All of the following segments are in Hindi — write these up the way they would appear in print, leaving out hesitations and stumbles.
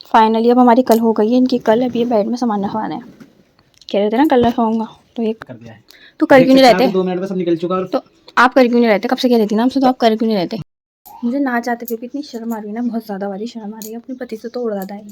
फाइनली अब हमारी कल हो गई है। इनकी कल अभी बेड में सामान रखवाना है। कह रहे थे ना कल रखवाऊंगा, तो ये कर दिया है। तो कर क्यों नहीं रहते? 2 मिनट में सब निकल चुका। तो आप कर क्यों नहीं रहते? कब से कह रही थी ना हमसे, तो आप कर क्यों नहीं रहते? मुझे ना चाहते क्योंकि इतनी शर्म आ रही है ना, बहुत ज़्यादा वाली शर्म आ रही है। अपने पति से तो और ज़्यादा है।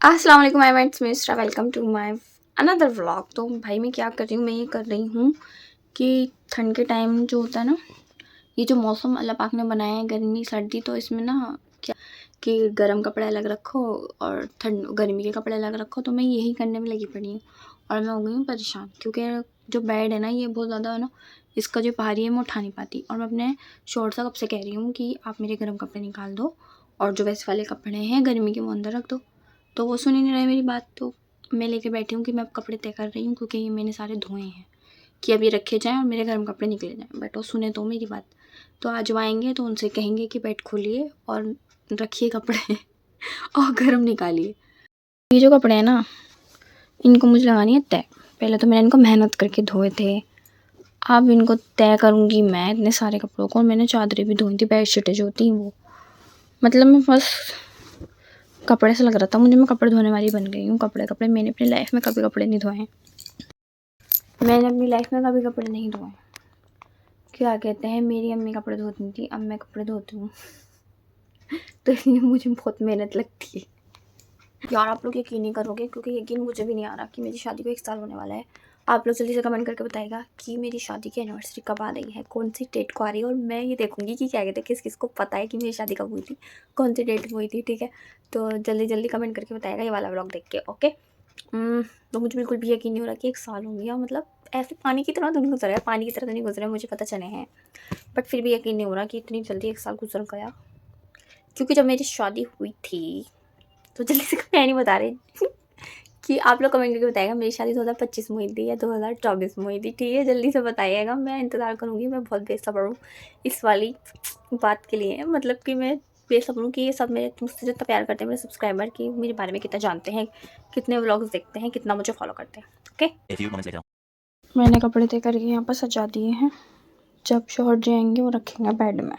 अस्सलाम वालेकुम my friends, mister welcome to my another vlog. तो भाई मैं क्या कर रही हूँ, मैं ये कर रही हूँ कि ठंड के टाइम जो होता है ना, ये जो मौसम अल्लाह पाक ने बनाया है, गर्मी सर्दी, तो इसमें ना क्या कि गर्म कपड़े अलग रखो और ठंड गर्मी के कपड़े अलग रखो। तो मैं यही करने में लगी पड़ी हूँ और मैं हो गई हूँ परेशान, क्योंकि जो बेड है ना ये बहुत ज़्यादा है ना, इसका जो भारी है मैं उठा नहीं पाती। और मैं अपने शोर से कब से कह रही हूँ कि आप मेरे गर्म कपड़े निकाल दो और जो वैसे वाले कपड़े हैं गर्मी के वो अंदर रख दो, तो वो सुन ही नहीं रहे मेरी बात। तो मैं लेके बैठी हूँ कि मैं अब कपड़े तय कर रही हूँ, क्योंकि ये मैंने सारे धोए हैं कि अब ये रखे जाएँ और मेरे गर्म कपड़े निकले जाएँ। बट वो सुने तो मेरी बात। तो आज वो आएंगे तो उनसे कहेंगे कि बेड खोलिए और रखिए कपड़े और गर्म निकालिए। ये जो कपड़े हैं ना, इनको मुझे लगानी है तय। पहले तो मैंने इनको मेहनत करके धोए थे, अब इनको तय करूँगी मैं इतने सारे कपड़ों को। और मैंने चादरें भी धोई थी, बेडशीटें जो होती हैं वो। मतलब मैं बस कपड़े से लग रहा था मुझे, मैं कपड़े धोने वाली बन गई हूँ। कपड़े मैंने अपनी लाइफ में कभी कपड़े नहीं धोए हैं। मैंने अपनी लाइफ में कभी कपड़े नहीं धोए। क्या कहते हैं, मेरी अम्मी कपड़े धोती थी, अब मैं कपड़े धोती हूँ। तो इसलिए मुझे बहुत मेहनत लगती है यार। आप लोग यकीन नहीं करोगे, क्योंकि यकीन मुझे भी नहीं आ रहा कि मेरी शादी को 1 साल होने वाला है। आप लोग जल्दी से कमेंट करके बताइएगा कि मेरी शादी की एनिवर्सरी कब आ रही है, कौन सी डेट को आ रही है। और मैं ये देखूंगी कि क्या कहते हैं, किस किस को पता है कि मेरी शादी कब हुई थी, कौन सी डेट हुई थी। ठीक है, तो जल्दी जल्दी कमेंट करके बताइएगा ये वाला व्लॉग देख के। ओके। तो मुझे बिल्कुल भी यकीन नहीं हो रहा कि 1 साल हो गया। मतलब ऐसे पानी की तरह तो नहीं गुजरा है, पानी की तरह तो नहीं गुजरा, मुझे पता चले हैं, बट फिर भी यकीन नहीं हो रहा कि इतनी जल्दी 1 साल गुजर गया। क्योंकि जब मेरी शादी हुई थी, तो जल्दी से मैं नहीं बता रही कि आप लोग कमेंट करके बताइएगा मेरी शादी 2025 में हुई थी या 2024 में हुई थी। ठीक है, जल्दी से बताइएगा, मैं इंतज़ार करूँगी। मैं बहुत बेसब्र हूँ इस वाली बात के लिए। मतलब कि मैं बेसब्र हूँ कि ये सब मेरे मुझसे जितना प्यार करते हैं मेरे सब्सक्राइबर, कि मेरे बारे में कितना जानते हैं, कितने व्लॉग्स देखते हैं, कितना मुझे फॉलो करते हैं। ओके, मैंने कपड़े तय करके यहाँ पर सजा दिए हैं। जब शोहर जाएंगे वो रखेंगे बेड में।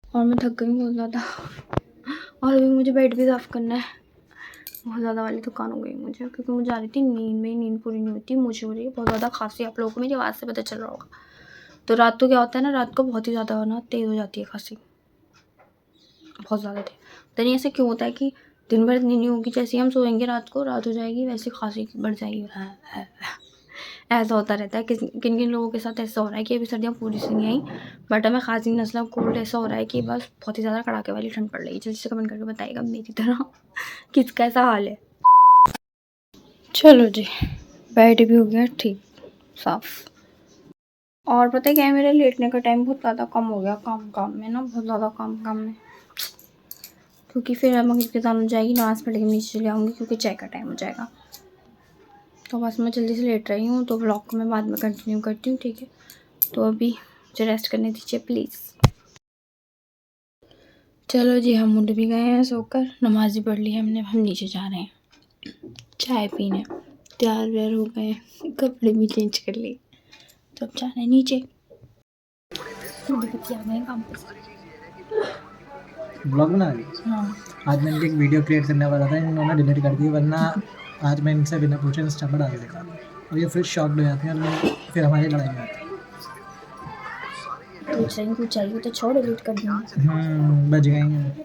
और मैं थक गई हूँ बहुत ज़्यादा, और अभी मुझे बेड भी साफ़ करना है। बहुत ज़्यादा वाली थकान हो गई मुझे, क्योंकि मुझे आ रही थी नींद में, नींद पूरी नहीं होती। मुझे हो रही है बहुत ज़्यादा खांसी, आप लोगों को मेरी आवाज़ से पता चल रहा होगा। तो रात को क्या होता है ना, रात को बहुत ही ज़्यादा ना तेज़ हो जाती है खांसी, बहुत ज़्यादा तेज। तो नहीं, ऐसे क्यों होता है कि दिन भर नींद नहीं होगी, जैसे ही हम सोएंगे रात को, रात हो जाएगी वैसे खांसी बढ़ जाएगी। ऐसा होता रहता है। किन किन लोगों के साथ ऐसा हो रहा है कि अभी सर्दियाँ पूरी से नहीं आई, बट हमें खांसी नज़ला कोल्ड ऐसा हो रहा है कि बस बहुत ही ज़्यादा कड़ाके वाली ठंड पड़ रही है। जल्दी से कमेंट करके बताइएगा मेरी तरह किसका ऐसा हाल है। चलो जी, बेड भी हो गया ठीक साफ। और पता है क्या है, मेरे लेटने का टाइम बहुत ज़्यादा कम हो गया काम में ना, बहुत ज़्यादा काम में। क्योंकि फिर मगरिब के टाइम हो जाएगी, नमाज़ पढ़ के नीचे चले आऊँगी, क्योंकि चाय का टाइम हो जाएगा। तो बस मैं जल्दी से लेट रही हूँ, तो व्लॉग को मैं बाद में कंटिन्यू करती हूँ। ठीक है, तो अभी मुझे रेस्ट करने दीजिए प्लीज़। चलो जी, हम उठ भी गए हैं सोकर, नमाज भी पढ़ ली है हमने। हम नीचे जा रहे हैं चाय पीने, तैयार व्यार हो गए, कपड़े भी चेंज कर लिए, तो अब जा रहे हैं नीचे। आ गए काम पर। ब्लॉग बना रही? हाँ। आज मैंने एक वीडियो क्रिएट करने वाला था, इन्होंने डिलीट कर दी, वरना आज मैं इनसे बिना पूछे इंस्टा पर डाल देता। और ये फिर शॉक्ड हो जाते हैं और फिर हमारी लड़ाई हो जाती है। कुछ चाहिए तो छोड़, डिलीट कर दूँगा। बच गई हैं,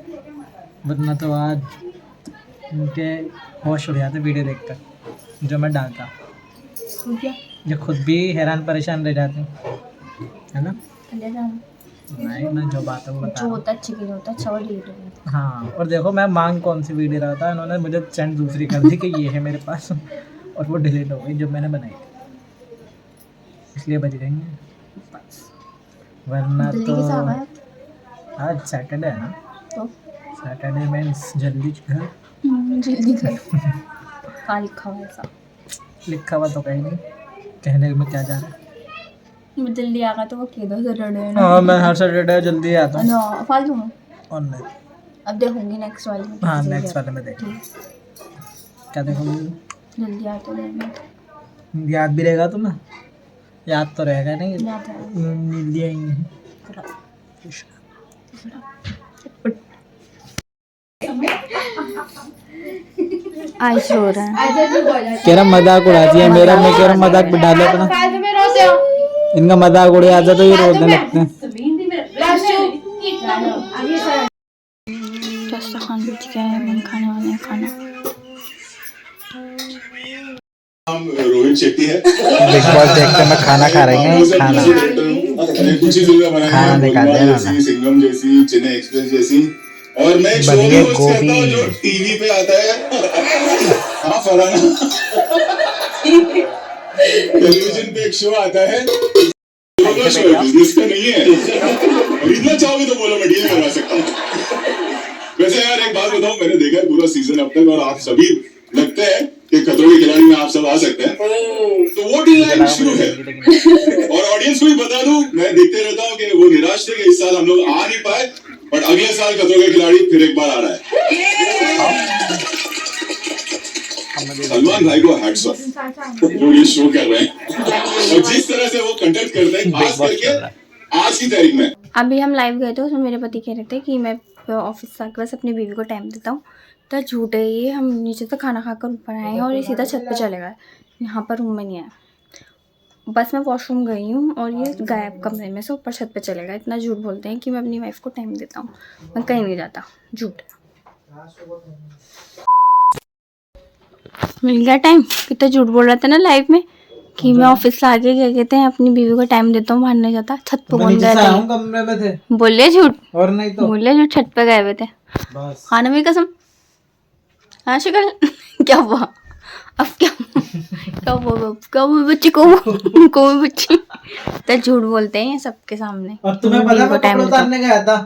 वरना तो आज उनके होश उड़ जाते वीडियो देखकर जो मैं डालता। जो खुद भी हैरान परेशान रह जाते हैं, है ना? नहीं, मैं जो बात है वो बता जो रहा हूँ। होता है अच्छी होता है, अच्छा और डिलीट हो गया। हाँ, और देखो मैं मांग कौन सी वीडियो रहा था, इन्होंने मुझे सेंड दूसरी कर दी कि ये है मेरे पास, और वो डिलीट हो गई जब मैंने बनाई थी, इसलिए बच गई हैं बस। वरना तो आज सैटरडे है ना, तो सैटरडे मीन्स जल्दी घर। जल्दी घर हाँ, लिखा हुआ ऐसा। लिखा हुआ तो कहीं नहीं, कहने में क्या जा रहा है। जल्दी आगा तो वो कह दो सैटरडे है ना। हाँ, मैं हर सैटरडे जल्दी आता हूँ। ना फालतू में। और नहीं, अब देखूंगी नेक्स्ट वाले में। हाँ, नेक्स्ट वाले में देख। क्या देखोगे? जल्दी आते हो मैं। याद भी रहेगा तुम्हें? याद तो रहेगा नहीं, याद है। मिल जाएंगे। आइस रो रहा है। कह रहा मजाक उड़ाती है मेरा, मैं कह रहा मजाक भी डालो अपना। इनका मजाक उड़े आता तो ये रोने लगते हैं। दस्तरखान बिछ गया है, मन खाने वाले हैं खाना। रोहित शेट्टी है। बिग बॉस देखते मैं खाना खा रहे हैं, खाना कुछ ही फिल्में बनाई खाना हैं, निकाल गोलमाल दिया जैसी, सिंघम जैसी, चेन्नई एक्सप्रेस जैसी, और मैं एक शो बनी भी है होस्ट करता हूँ जो गोभी। टीवी पे आता है। हाँ फलाना टेलीविजन पे एक शो आता है, दोनों शो है, बिजनेस का नहीं है। खरीदना चाहोगे तो बोलो, मैं डील करवा सकता हूँ। वैसे यार एक बात बताऊं, मैंने देखा है पूरा सीजन अब तक, और आप सभी लगते हैं कि खतरों के खिलाड़ी में आप सब आ सकते हैं, तो वोटिंग लाइन शुरू है। और ऑडियंस को भी बता दूं, मैं देखते रहता हूँ कि वो निराश थे कि इस साल हम लोग आ नहीं पाए, बट अगले साल खतरों के खिलाड़ी फिर एक बार आ रहा है। सलमान भाई को हैट्स ऑफ जो ये शो कर रहे हैं और जिस तरह से वो कंडक्ट करते हैं, खास करके आज की तारीख में। अभी हम लाइव गए थे, उसमें मेरे पति कह रहे थे कि मैं ऑफिस से आके बस अपनी बीवी को टाइम देता हूँ, तो झूठ है ये। हम नीचे से खाना खाकर ऊपर आए हैं और ये सीधा छत पे चले गए, यहाँ पर रूम में नहीं आया। बस मैं वॉशरूम गई हूँ और ये गायब कमरे में से ऊपर छत पे चले गए। इतना झूठ बोलते हैं कि मैं अपनी वाइफ को टाइम देता हूँ, मैं कहीं नहीं जाता। झूठ। मिल गया टाइम। कितना झूठ बोल रहा था ना लाइव में कि मैं ऑफिस से आके क्या कहते हैं अपनी बीवी को टाइम देता हूँ, बाहर नहीं जाता। छत पे कौन गया था? कमरे में थे। बोले झूठ, और नहीं तो बोले झूठ, छत पे गए हुए थे। बस खाना में कसम। हाँ शिकल क्या हुआ अब? क्या क्या हुआ बच्ची को बच्ची तो झूठ बोलते हैं सबके सामने। और तुम्हें पता मैं कपड़े उतारने गया था।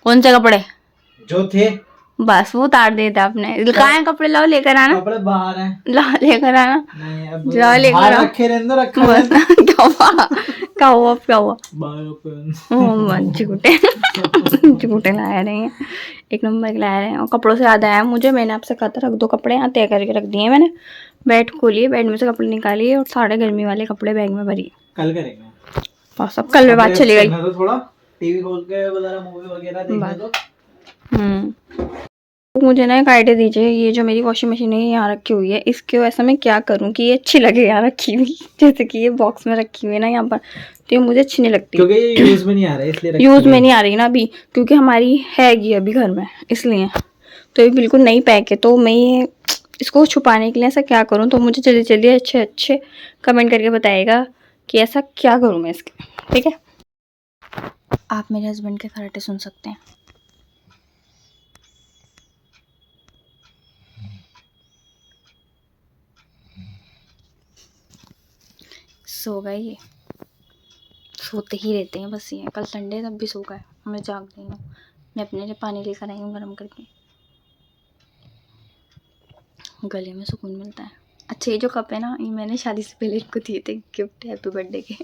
कौन से कपड़े? जो थे बस वो उतार देता आपने। कहाँ है कपड़े? लाओ लेकर आना। कपड़े बाहर हैं। लाओ लेकर आना। नहीं अब लाओ लेकर बाहर आओ। रखे रहने दो, रखा बस क्या हुआ? क्या हुआ? क्या हुआ? बाहर झूठे झूठे ला रहे हैं, एक नंबर के ला रहे हैं। और कपड़ों से याद आया मुझे, मैंने आपसे कहा था रख दो कपड़े, यहाँ तय करके रख दिए मैंने। बेड खोलिए, बेड में से कपड़े निकालिए और सारे गर्मी वाले कपड़े बैग में भरिए। कल करेंगे बस अब कल में बात चली गई। तो थोड़ा टीवी खोल के मूवी वगैरह देखने दो। मुझे ना एक आइडिया दीजिए, ये जो मेरी वॉशिंग मशीन है यहाँ रखी हुई है, इसके ऐसा मैं क्या करूँ कि ये अच्छी लगे यहाँ रखी हुई। जैसे कि ये बॉक्स में रखी हुई है ना यहाँ पर, तो ये मुझे अच्छी नहीं लगती क्योंकि ये यूज में नहीं आ रहा है, इसलिए यूज में नहीं आ रही ना अभी, क्योंकि हमारी हैगी अभी घर में, इसलिए। तो ये बिल्कुल नई पैक है, तो मैं ये इसको छुपाने के लिए ऐसा क्या करूँ? तो मुझे जल्दी जल्दी अच्छे अच्छे कमेंट करके बताइएगा कि ऐसा क्या करूँ मैं इसके। ठीक है, आप मेरे हस्बैंड के खराटे सुन सकते हैं। सो गए ये, सोते ही रहते हैं बस ये। कल संडे तब भी सो गए, मैं जाग गई हूँ। मैं अपने लिए पानी लेकर आई हूँ गर्म करके, गले में सुकून मिलता है। अच्छा ये जो कप है ना, ये मैंने शादी से पहले इनको दिए थे गिफ्ट हैप्पी बर्थडे के,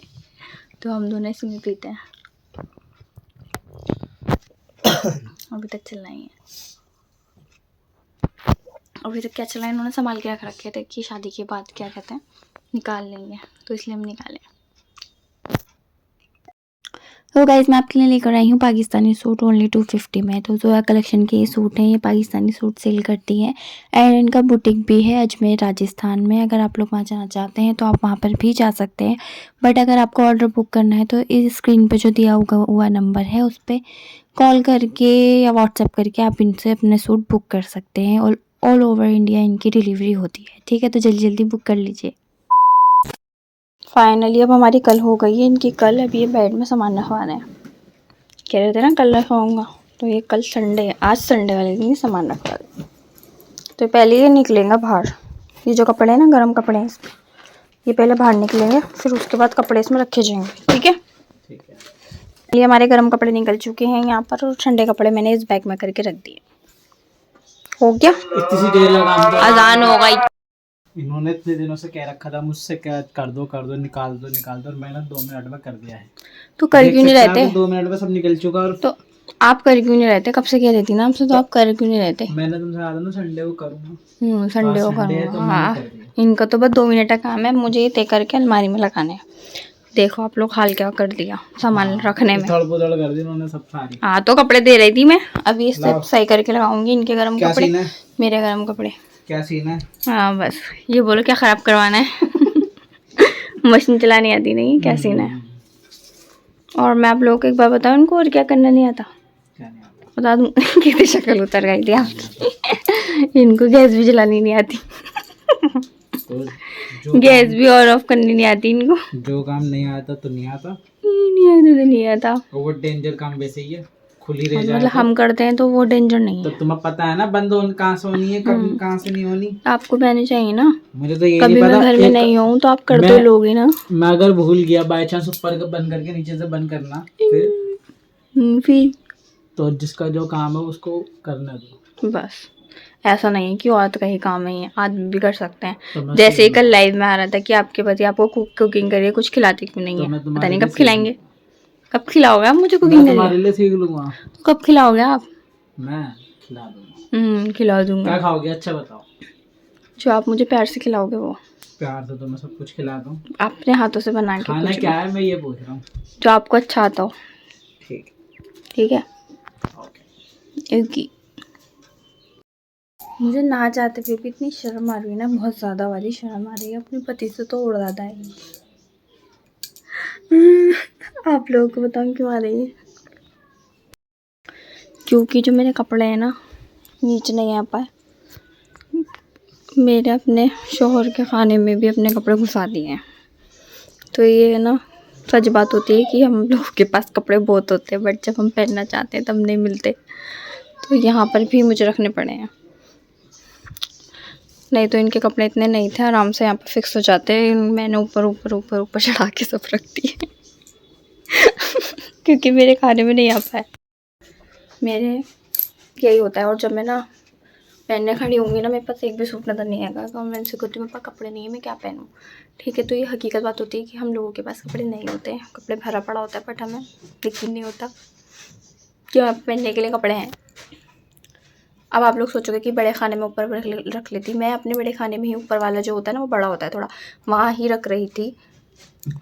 तो हम दोनों इसमें पीते हैं। अभी तक चलना ही है, अभी तक क्या चला है, इन्होंने संभाल के रख रखे थे कि शादी के बाद क्या कहते हैं निकाल लेंगे, तो इसलिए हम निकाले। तो गाइस मैं आपके लिए लेकर आई हूँ पाकिस्तानी सूट ओनली 250 में। तो जोया कलेक्शन के ये सूट हैं, ये पाकिस्तानी सूट सेल करती है एंड इनका बुटीक भी है अजमेर राजस्थान में। अगर आप लोग वहाँ जाना चाहते हैं तो आप वहाँ पर भी जा सकते हैं, बट अगर आपको ऑर्डर बुक करना है तो इस स्क्रीन पे जो दिया हुआ नंबर है उस पर कॉल करके या व्हाट्सएप करके आप इनसे अपने सूट बुक कर सकते हैं। ऑल ओवर इंडिया इनकी डिलीवरी होती है। ठीक है, तो जल्दी जल्दी बुक कर लीजिए। फाइनली अब हमारी कल हो गई है इनकी कल। अब ये बेड में सामान रखवाना है, कह रहे थे ना कल रखवाऊँगा, तो ये कल संडे है, आज संडे वाले दिन सामान रखवा दे। तो पहले ये निकलेंगे बाहर, ये जो कपड़े हैं ना गर्म कपड़े हैं इसमें, ये पहले बाहर निकलेंगे, फिर उसके बाद कपड़े इसमें रखे जाएंगे। ठीक है, ये हमारे गर्म कपड़े निकल चुके हैं यहाँ पर, और ठंडे कपड़े मैंने इस बैग में करके रख दिए। हो गया, इतनी देर लगा अजान हो गई। इन्होंने इतने दिनों से कह रखा था मुझसे, क्या कर दो निकाल दो, और मैंने 2 मिनट में कर दिया है। तो कर क्यों नहीं रहते? 2 मिनट में सब निकल चुका। और तो आप कर क्यों नहीं रहते? कब से कह रही थी ना आपसे, तो आप कर क्यों नहीं रहते? मैंने तुमसे कहा था ना संडे को करूँगा। संडे को संडे है करूँगा। तो मैंने हाँ, कर दिया। इनका तो बस 2 मिनट का काम है, मुझे ये तय करके अलमारी में लगाने हैं। देखो आप लोग हाल क्या कर दिया सामान रखने में। थोड़ा बुदड़ कर दी उन्होंने सब सारी। हाँ तो कपड़े दे रही थी मैं, अभी इससे सही करके लगाऊंगी इनके गर्म कपड़े, मेरे गर्म कपड़े। क्या सीन है? हाँ बस ये बोलो क्या खराब करवाना है। मशीन चलानी आती नहीं, क्या सीन है। और मैं आप लोगों को एक बार बताऊँ इनको और क्या करना नहीं आता, बता दूँ। कितनी शक्ल उतर गई थी आपकी। इनको गैस भी चलानी नहीं आती। तो गैस भी और ऑफ करनी नहीं आती इनको। जो काम नहीं आता तो नहीं आता, नहीं आता। वो डेंजर काम वैसे ही है, खुली रह जाए मतलब हम करते हैं तो वो डेंजर नहीं तो है। तुम्हें पता है ना बंद कहाँ से होनी है, कब कहाँ से नहीं होनी। आपको पहनी चाहिए ना, मुझे तो ये कभी नहीं मैं पता। घर में नहीं हूँ तो आप कर तो लोगे ना। मैं अगर भूल गया बाय चांस ऊपर का बंद करके नीचे से बंद करना, फिर तो जिसका जो काम है उसको करने दो। बस ऐसा नहीं है कि औरत का ही काम है, ये आदमी भी कर सकते हैं। तो जैसे कल लाइव में आ रहा था कि आपके पति आपको कुकिंग करिए, कुछ खिलाती क्यों नहीं तो है, मैं पता नहीं लिए कब खिलाएंगे। कब खिलाओगे आप मुझे कुकिंग मैं तुम्हारे करिए, लिए सीख लूंगा। कब खिलाओगे आप। मैं खिला दूंगा। खिला दूंगा। क्या खाओगे अच्छा बताओ। जो आप मुझे प्यार से खिलाओगे वो। प्यार से तो मैं सब कुछ खिला दूं। अपने हाथों से बना के खाना कुछ क्या भी, है मैं ये पूछ रहा हूँ। जो आपको अच्छा आता हो। ठीक ठीक है। ओके। क्योंकि मुझे ना चाहते हुए भी इतनी शर्म आ रही है ना, बहुत ज़्यादा वाली शर्म आ रही है, अपने पति से तो और ज़्यादा है। आप लोगों को बताऊँ क्यों आ रही है, क्योंकि जो मेरे कपड़े हैं ना नीचे नहीं आ पाए, मेरे अपने शोहर के खाने में भी अपने कपड़े घुसा दिए हैं। तो ये ना सच बात होती है कि हम लोगों के पास कपड़े बहुत होते हैं, बट जब हम पहनना चाहते हैं तब नहीं मिलते। तो यहाँ पर भी मुझे रखने पड़े हैं, नहीं तो इनके कपड़े इतने नहीं थे, आराम से यहाँ पर फिक्स हो जाते। मैंने ऊपर ऊपर ऊपर ऊपर चढ़ा के सब रख दिए। क्योंकि मेरे खाने में नहीं आ पाए। मेरे यही होता है। और जब मैं ना पहनने खड़ी होंगी ना, मेरे पास एक भी सूट नज़र नहीं आएगा, तो मैं इनसे कहती हूँ मेरे पास कपड़े नहीं है, मैं क्या पहनूँ। ठीक है, तो ये हकीकत बात होती है कि हम लोगों के पास कपड़े नहीं होते हैं, कपड़े भरा पड़ा होता है, बट हमें यकीन नहीं होता कि आप पहनने के लिए कपड़े हैं। अब आप लोग सोचोगे कि बड़े खाने में ऊपर रख लेती, मैं अपने बड़े खाने में ही ऊपर वाला जो होता है ना वो बड़ा होता है थोड़ा, वहाँ ही रख रही थी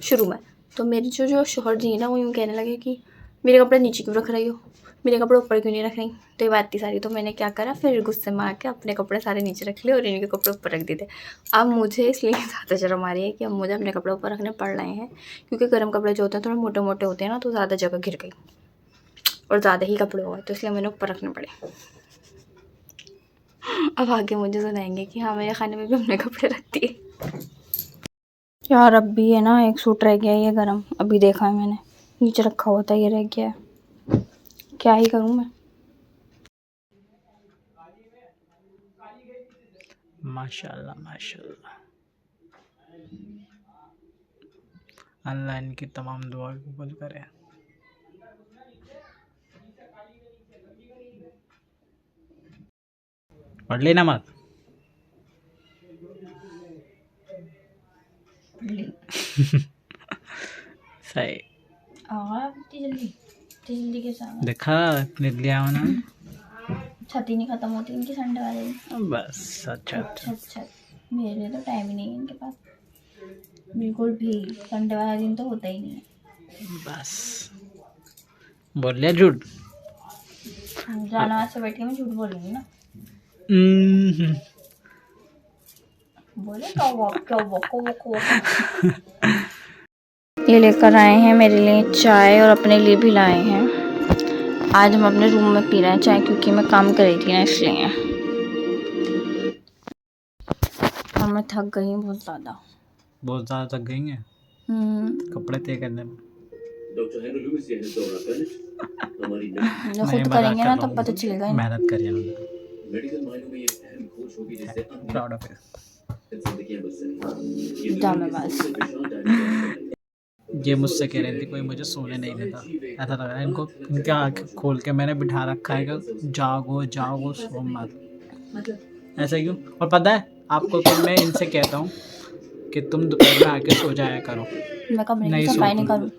शुरू में। तो मेरी जो शोहर जी है ना वो यूँ कहने लगे कि मेरे कपड़े नीचे क्यों रख रही हो, मेरे कपड़े ऊपर क्यों नहीं रख रही। तो ये बात थी सारी। तो मैंने क्या करा, फिर गुस्से में आके अपने कपड़े सारे नीचे रख लिए और इनके कपड़े ऊपर रख दिए थे। अब मुझे इसलिए ज़्यादा शर्म आ रही है कि अब मुझे अपने कपड़े ऊपर रखने पड़ रहे हैं, क्योंकि गर्म कपड़े जो होते हैं थोड़े मोटे मोटे होते हैं ना, तो ज़्यादा जगह घिर गई और ज़्यादा ही कपड़े हो गए, तो इसलिए मैंने ऊपर रखने पड़े। अब आगे मुझे सुनाएंगे कि हाँ मेरे खाने में भी अपने कपड़े रखती है। यार अब भी है ना एक सूट रह गया है ये गरम, अभी देखा है मैंने, नीचे रखा हुआ था, ये रह गया है, क्या ही करूँ मैं। माशाल्लाह माशाल्लाह, अल्लाह इनकी तमाम दुआ कबूल करे। पढ़ लेना मत। सही जल्दी के साथ देखा इतने लिया होना। छत ही नहीं खत्म होती इनकी संडे वाले दिन। बस अच्छा अच्छा। मेरे तो टाइम ही नहीं है इनके पास बिल्कुल भी, संडे वाला दिन तो होता ही नहीं है। बस बोल लिया झूठ। जाना से बैठ के मैं झूठ बोलूँगी ना। बोले ये लेकर आए हैं मेरे लिए चाय और अपने लिए भी लाए हैं। आज हम अपने रूम में पी रहे हैं चाय, क्योंकि मैं काम कर रही थी ना इसलिए। और मैं थक गई हूँ बहुत ज़्यादा। बहुत ज़्यादा थक गई हैं कपड़े तय करने में। खुद करेंगे ना तब पता चलेगा। मेहनत करिए प्राउड ऑफ ये मुझसे कह रही थी कोई मुझे सोने नहीं देता, ऐसा लग रहा है इनको, इनके आँख खोल के मैंने बिठा रखा है कि जागो जागो सो मत। ऐसा क्यों? और पता है आपको कि मैं इनसे कहता हूँ कि तुम दोपहर में आके सो जाया करो। मैं कमरे की सफाई नहीं करूँ।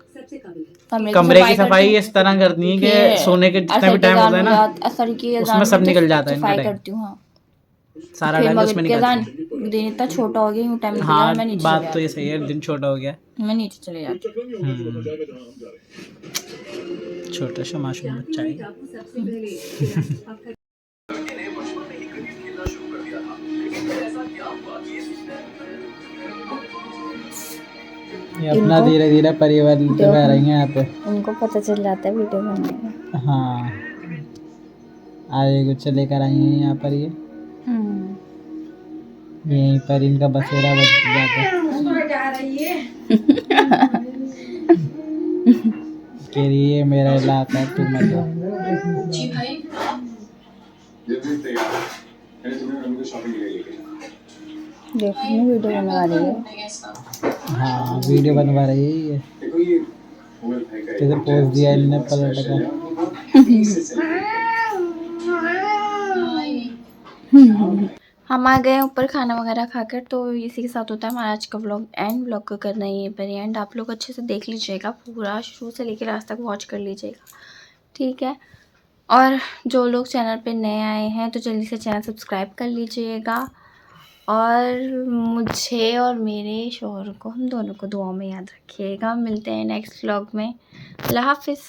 कमरे की सफाई इस तरह करनी है कि सोने के जितना भी टाइम होता है ना असर की उसमें सब निकल जाता है इनका सफाई टाइम। करती हूँ। हाँ सारा फिर टाइम तो मगर उसमें के निकल दिन दिन इतना छोटा हो गया, यूँ टाइम निकल हाँ गया, मैं नीचे बात चले तो ये जाती सही है, दिन छोटा हो गया। मैं नीचे चले जाती छोटा सा मासूम बच्चा है। ये अपना इनको धीरे धीरे परिवार लेते हुए आ रही हैं यहाँ पे। उनको पता चल जाता है वीडियो बनने का। हाँ आगे कुछ लेकर आई हैं यहाँ पर, ये यहीं पर इनका बसेरा बच जाता है। के लिए मेरा इलाका तू मत जा। जी भाई देखो मैं वीडियो बनवा रही है। हाँ वीडियो बनवा रही है ये। किधर पोस्ट दिया इन्होंने पलट का। हम आ गए ऊपर खाना वगैरह खाकर, तो इसी के साथ होता है हमारा आज का व्लॉग एंड। व्लॉग को करना ही है पर एंड, आप लोग अच्छे से देख लीजिएगा, पूरा शुरू से लेकर लास्ट तक वॉच कर लीजिएगा, ठीक है। और जो लोग चैनल पे नए आए हैं तो जल्दी से चैनल सब्सक्राइब कर लीजिएगा, और मुझे और मेरे शौहर को, हम दोनों को दुआ में याद रखिएगा। मिलते हैं नेक्स्ट व्लॉग में। अल्लाह हाफिज़।